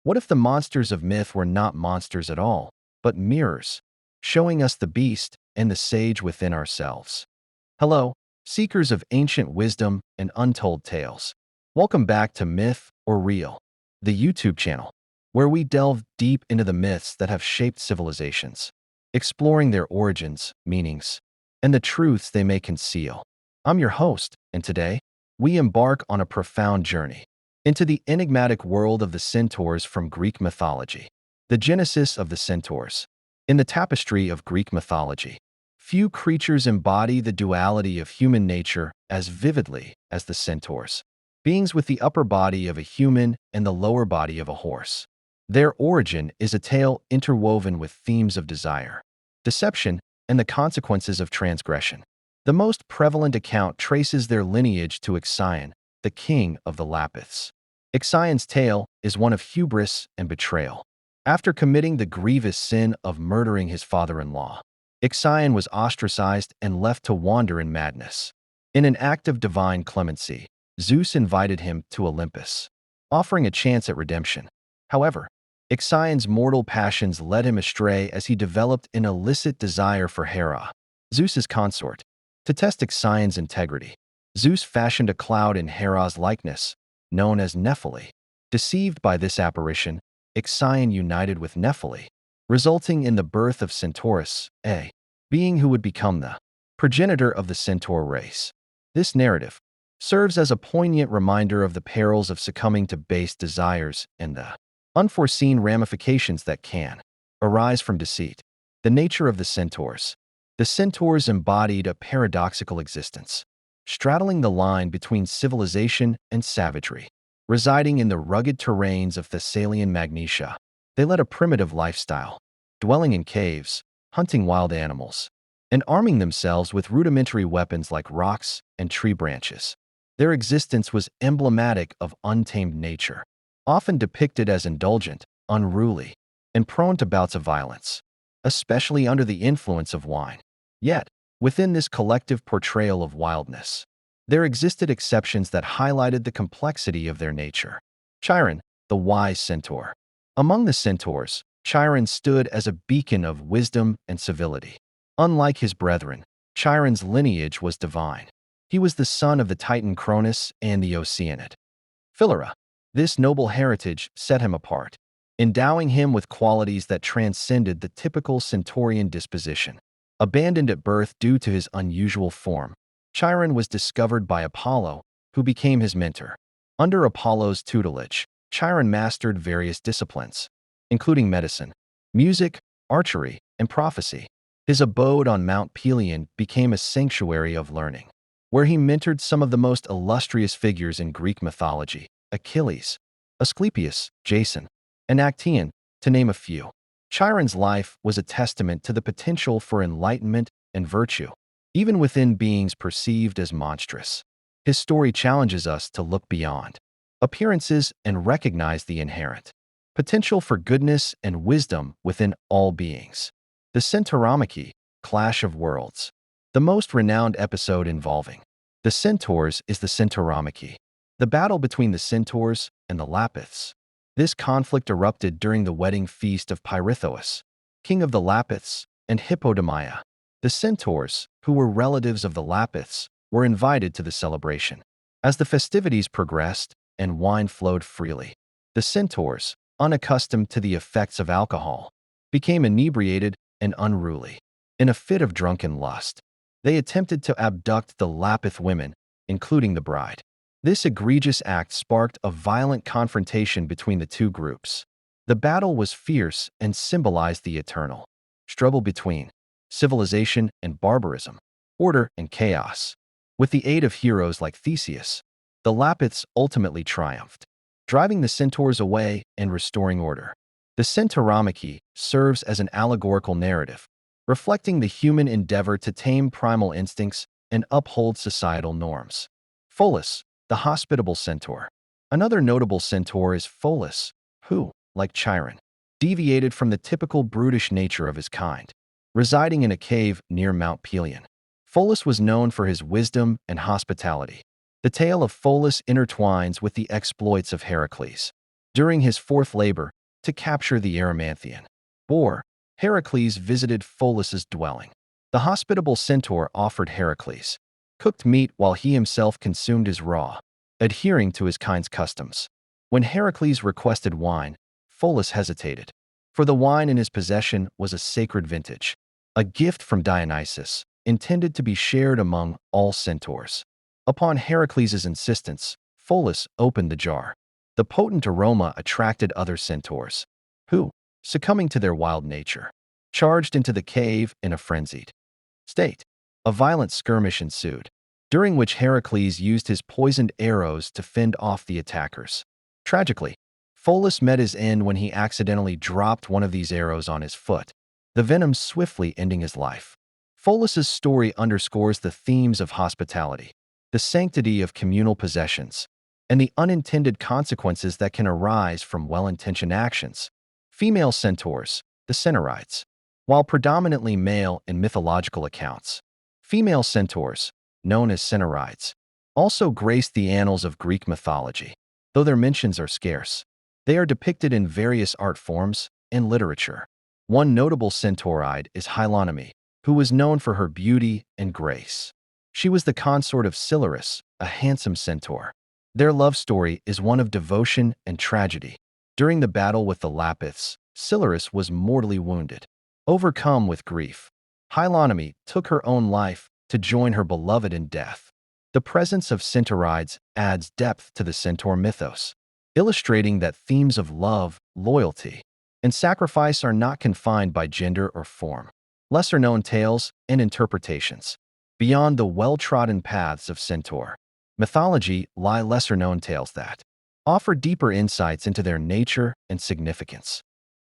What if the monsters of myth were not monsters at all, but mirrors, showing us the beast and the sage within ourselves? Hello, seekers of ancient wisdom and untold tales. Welcome back to Myth or Real, the YouTube channel, where we delve deep into the myths that have shaped civilizations, exploring their origins, meanings, and the truths they may conceal. I'm your host, and today, we embark on a profound journey into the enigmatic world of the centaurs from Greek mythology. The genesis of the centaurs. In the tapestry of Greek mythology, few creatures embody the duality of human nature as vividly as the centaurs, beings with the upper body of a human and the lower body of a horse. Their origin is a tale interwoven with themes of desire, deception, and the consequences of transgression. The most prevalent account traces their lineage to Ixion, the king of the Lapiths. Ixion's tale is one of hubris and betrayal. After committing the grievous sin of murdering his father-in-law, Ixion was ostracized and left to wander in madness. In an act of divine clemency, Zeus invited him to Olympus, offering a chance at redemption. However, Ixion's mortal passions led him astray as he developed an illicit desire for Hera, Zeus's consort. To test Ixion's integrity, Zeus fashioned a cloud in Hera's likeness, known as Nephili. Deceived by this apparition, Ixion united with Nephili, resulting in the birth of Centaurus, a being who would become the progenitor of the centaur race. This narrative serves as a poignant reminder of the perils of succumbing to base desires and the unforeseen ramifications that can arise from deceit. The nature of the centaurs. The centaurs embodied a paradoxical existence, straddling the line between civilization and savagery. Residing in the rugged terrains of Thessalian Magnesia, they led a primitive lifestyle, dwelling in caves, hunting wild animals, and arming themselves with rudimentary weapons like rocks and tree branches. Their existence was emblematic of untamed nature, often depicted as indulgent, unruly, and prone to bouts of violence, especially under the influence of wine. Yet, within this collective portrayal of wildness, there existed exceptions that highlighted the complexity of their nature. Chiron, the wise centaur. Among the centaurs, Chiron stood as a beacon of wisdom and civility. Unlike his brethren, Chiron's lineage was divine. He was the son of the Titan Cronus and the Oceanid Philyra. This noble heritage set him apart, endowing him with qualities that transcended the typical centaurian disposition. Abandoned at birth due to his unusual form, Chiron was discovered by Apollo, who became his mentor. Under Apollo's tutelage, Chiron mastered various disciplines, including medicine, music, archery, and prophecy. His abode on Mount Pelion became a sanctuary of learning, where he mentored some of the most illustrious figures in Greek mythology: Achilles, Asclepius, Jason, and Actaeon, to name a few. Chiron's life was a testament to the potential for enlightenment and virtue, even within beings perceived as monstrous. His story challenges us to look beyond appearances and recognize the inherent potential for goodness and wisdom within all beings. The Centauromachy, Clash of Worlds. The most renowned episode involving the centaurs is the Centauromachy, the battle between the centaurs and the Lapiths. This conflict erupted during the wedding feast of Pirithous, king of the Lapiths, and Hippodamia. The centaurs, who were relatives of the Lapiths, were invited to the celebration. As the festivities progressed and wine flowed freely, the centaurs, unaccustomed to the effects of alcohol, became inebriated and unruly. In a fit of drunken lust, they attempted to abduct the Lapith women, including the bride. This egregious act sparked a violent confrontation between the two groups. The battle was fierce and symbolized the eternal struggle between civilization and barbarism, order and chaos. With the aid of heroes like Theseus, the Lapiths ultimately triumphed, driving the centaurs away and restoring order. The Centauromachy serves as an allegorical narrative, reflecting the human endeavor to tame primal instincts and uphold societal norms. Pholus, the hospitable centaur. Another notable centaur is Pholus, who, like Chiron, deviated from the typical brutish nature of his kind. Residing in a cave near Mount Pelion, Pholus was known for his wisdom and hospitality. The tale of Pholus intertwines with the exploits of Heracles, During his fourth labor to capture the Erymanthian boar, Heracles visited Pholus's dwelling. The hospitable centaur offered Heracles cooked meat while he himself consumed his raw, adhering to his kind's customs. When Heracles requested wine, Pholus hesitated, for the wine in his possession was a sacred vintage, a gift from Dionysus, intended to be shared among all centaurs. Upon Heracles' insistence, Pholus opened the jar. The potent aroma attracted other centaurs, who, succumbing to their wild nature, charged into the cave in a frenzied state. A violent skirmish ensued, during which Heracles used his poisoned arrows to fend off the attackers. Tragically, Pholus met his end when he accidentally dropped one of these arrows on his foot, the venom swiftly ending his life. Pholus's story underscores the themes of hospitality, the sanctity of communal possessions, and the unintended consequences that can arise from well-intentioned actions. Female centaurs, the Centaurides. While predominantly male in mythological accounts, female centaurs, known as Centaurides, also grace the annals of Greek mythology. Though their mentions are scarce, they are depicted in various art forms and literature. One notable Centauride is Hylonomy, who was known for her beauty and grace. She was the consort of Silurus, a handsome centaur. Their love story is one of devotion and tragedy. During the battle with the Lapiths, Silurus was mortally wounded. Overcome with grief, Hylonomy took her own life to join her beloved in death. The presence of Centaurides adds depth to the centaur mythos, illustrating that themes of love, loyalty, and sacrifice are not confined by gender or form. Lesser-known tales and interpretations. Beyond the well-trodden paths of centaur mythology lie lesser-known tales that offer deeper insights into their nature and significance.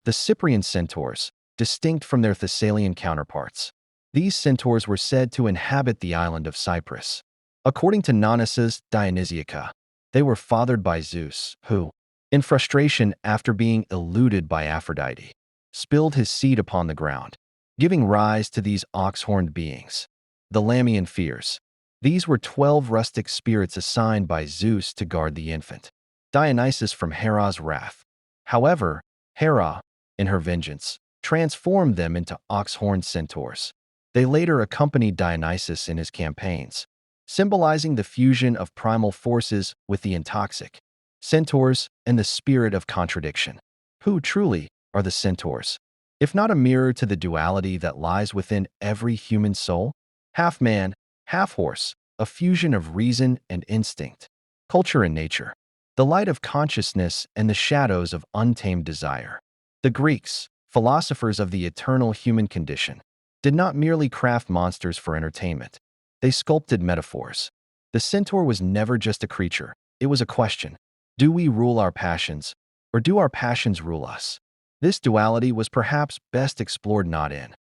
The Cyprian centaurs, distinct from their Thessalian counterparts. These centaurs were said to inhabit the island of Cyprus. According to Nonnus's Dionysiaca, they were fathered by Zeus, who, in frustration after being eluded by Aphrodite, spilled his seed upon the ground, giving rise to these ox-horned beings. The Lamian Fears. These were 12 rustic spirits assigned by Zeus to guard the infant Dionysus from Hera's wrath. However, Hera, in her vengeance, transformed them into ox-horned centaurs. They later accompanied Dionysus in his campaigns, symbolizing the fusion of primal forces with the intoxic centaurs and the spirit of contradiction. Who truly are the centaurs, if not a mirror to the duality that lies within every human soul? Half man, half horse, a fusion of reason and instinct, culture and nature, the light of consciousness and the shadows of untamed desire. The Greeks, philosophers of the eternal human condition, did not merely craft monsters for entertainment. They sculpted metaphors. The centaur was never just a creature. It was a question. Do we rule our passions, or do our passions rule us? This duality was perhaps best explored not in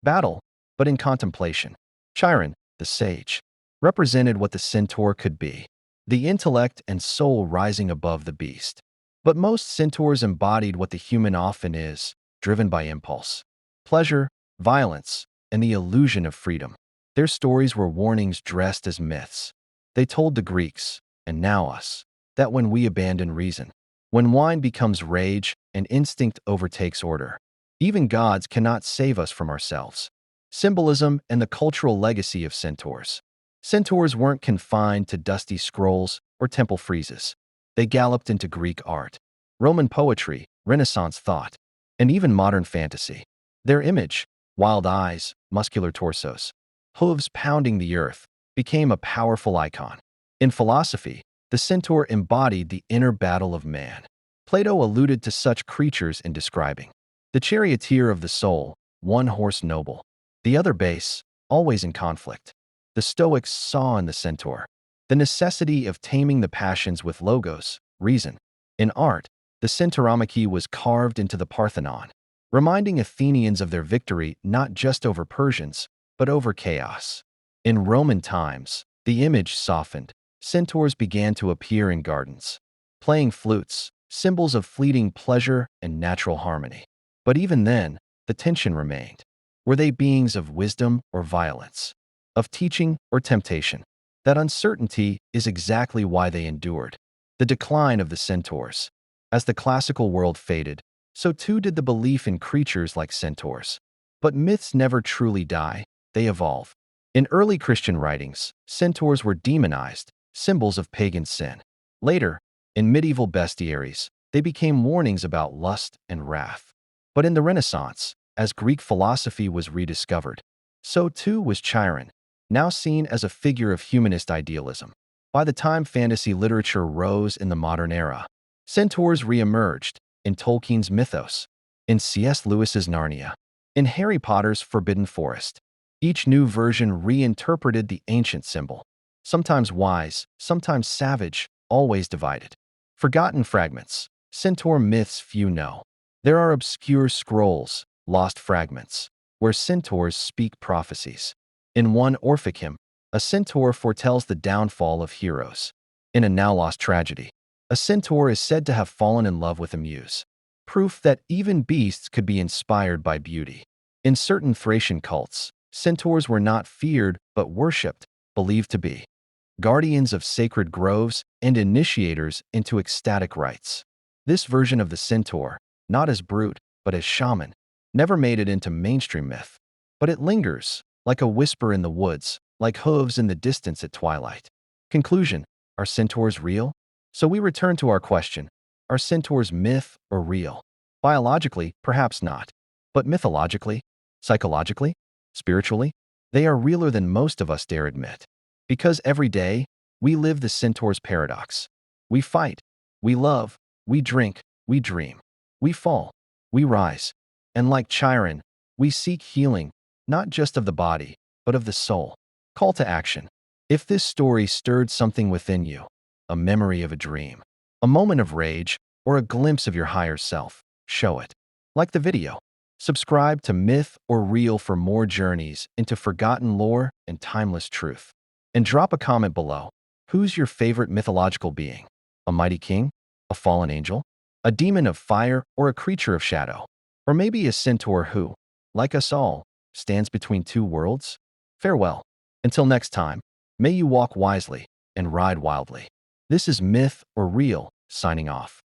battle, but in contemplation. Chiron, the sage, represented what the centaur could be, the intellect and soul rising above the beast. But most centaurs embodied what the human often is, driven by impulse, pleasure, violence, and the illusion of freedom. Their stories were warnings dressed as myths. They told the Greeks, and now us, that when we abandon reason, when wine becomes rage and instinct overtakes order, even gods cannot save us from ourselves. Symbolism and the cultural legacy of centaurs. Centaurs weren't confined to dusty scrolls or temple friezes. They galloped into Greek art, Roman poetry, Renaissance thought, and even modern fantasy. Their image, wild eyes, muscular torsos, hooves pounding the earth, became a powerful icon. In philosophy, the centaur embodied the inner battle of man. Plato alluded to such creatures in describing the charioteer of the soul, one horse noble, the other base, always in conflict. The Stoics saw in the centaur the necessity of taming the passions with logos, reason. In art, the Centauromachy was carved into the Parthenon, reminding Athenians of their victory not just over Persians, but over chaos. In Roman times, the image softened. Centaurs began to appear in gardens, playing flutes, symbols of fleeting pleasure and natural harmony. But even then, the tension remained. Were they beings of wisdom or violence, of teaching or temptation? That uncertainty is exactly why they endured. The decline of the centaurs. As the classical world faded, so too did the belief in creatures like centaurs. But myths never truly die, they evolve. In early Christian writings, centaurs were demonized, symbols of pagan sin. Later, in medieval bestiaries, they became warnings about lust and wrath. But in the Renaissance, as Greek philosophy was rediscovered, so too was Chiron, now seen as a figure of humanist idealism. By the time fantasy literature rose in the modern era, centaurs re-emerged in Tolkien's mythos, in C.S. Lewis's Narnia, in Harry Potter's Forbidden Forest. Each new version reinterpreted the ancient symbol, sometimes wise, sometimes savage, always divided. Forgotten fragments, centaur myths few know. There are obscure scrolls, lost fragments, where centaurs speak prophecies. In one Orphic hymn, a centaur foretells the downfall of heroes. In a now-lost tragedy, a centaur is said to have fallen in love with a muse, proof that even beasts could be inspired by beauty. In certain Thracian cults, centaurs were not feared but worshipped, believed to be guardians of sacred groves and initiators into ecstatic rites. This version of the centaur, not as brute but as shaman, never made it into mainstream myth. But it lingers, like a whisper in the woods, like hooves in the distance at twilight. Conclusion: are centaurs real? So we return to our question: are centaurs myth or real? Biologically, perhaps not. But mythologically, psychologically, spiritually, they are realer than most of us dare admit. Because every day, we live the centaur's paradox. We fight, we love, we drink, we dream. We fall, we rise. And like Chiron, we seek healing, not just of the body, but of the soul. Call to action. If this story stirred something within you, a memory of a dream, a moment of rage, or a glimpse of your higher self, show it. Like the video. Subscribe to Myth or Real for more journeys into forgotten lore and timeless truth. And drop a comment below. Who's your favorite mythological being? A mighty king? A fallen angel? A demon of fire or a creature of shadow? Or maybe a centaur who, like us all, stands between two worlds? Farewell. Until next time, may you walk wisely and ride wildly. This is Myth or Real, signing off.